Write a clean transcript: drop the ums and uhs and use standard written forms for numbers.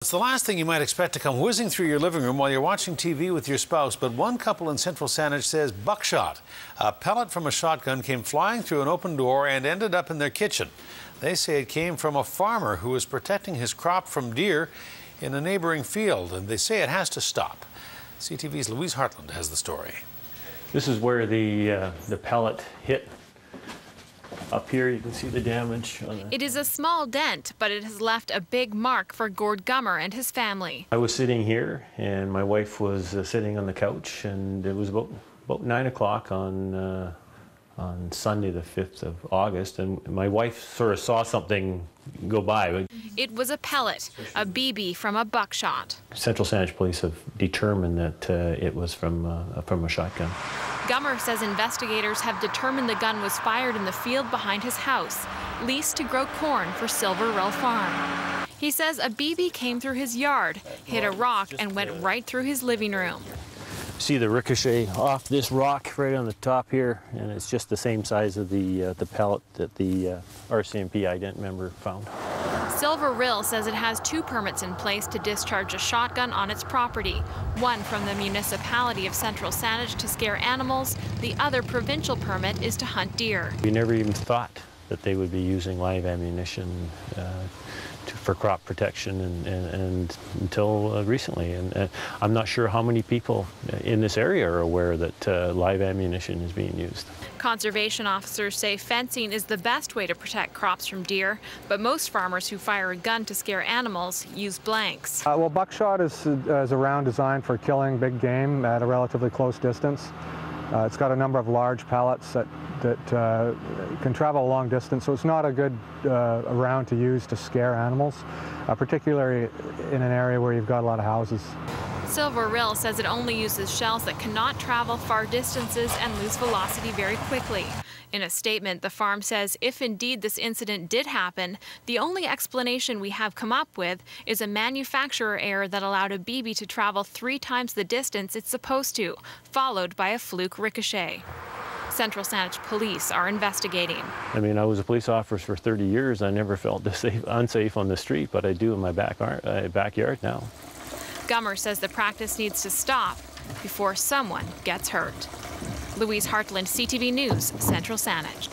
It's the last thing you might expect to come whizzing through your living room while you're watching TV with your spouse, but one couple in Central Saanich says buckshot, a pellet from a shotgun, came flying through an open door and ended up in their kitchen. They say it came from a farmer who was protecting his crop from deer in a neighbouring field, and they say it has to stop. CTV's Louise Hartland has the story. This is where the pellet hit. Up here you can see the damage on It is a small dent, but it has left a big mark for Gord Gummer and his family. I was sitting here and my wife was sitting on the couch, and it was about 9 o'clock on Sunday the 5th of August, and my wife sort of saw something go by. It was a pellet, a BB from a buckshot. Central Saanich Police have determined that it was from a shotgun. Gummer says investigators have determined the gun was fired in the field behind his house, leased to grow corn for Rill Farm. He says a BB came through his yard, hit a rock, and went right through his living room. See the ricochet off this rock right on the top here, and it's just the same size of the pellet that the RCMP ident member found. Rill says it has 2 permits in place to discharge a shotgun on its property. One from the municipality of Central Saanich to scare animals. The other provincial permit is to hunt deer. We never even thought that they would be using live ammunition for crop protection and until recently. And I'm not sure how many people in this area are aware that live ammunition is being used. Conservation officers say fencing is the best way to protect crops from deer, but most farmers who fire a gun to scare animals use blanks. Well, buckshot is a round designed for killing big game at a relatively close distance. It's got a number of large pellets that can travel a long distance, so it's not a good round to use to scare animals, particularly in an area where you've got a lot of houses. Rill says it only uses shells that cannot travel far distances and lose velocity very quickly. In a statement, the farm says if indeed this incident did happen, the only explanation we have come up with is a manufacturer error that allowed a BB to travel 3 times the distance it's supposed to, followed by a fluke ricochet. Central Saanich Police are investigating. I mean, I was a police officer for 30 years. I never felt unsafe on the street, but I do in my backyard now. Gummer says the practice needs to stop before someone gets hurt. Louise Hartland, CTV News, Central Saanich.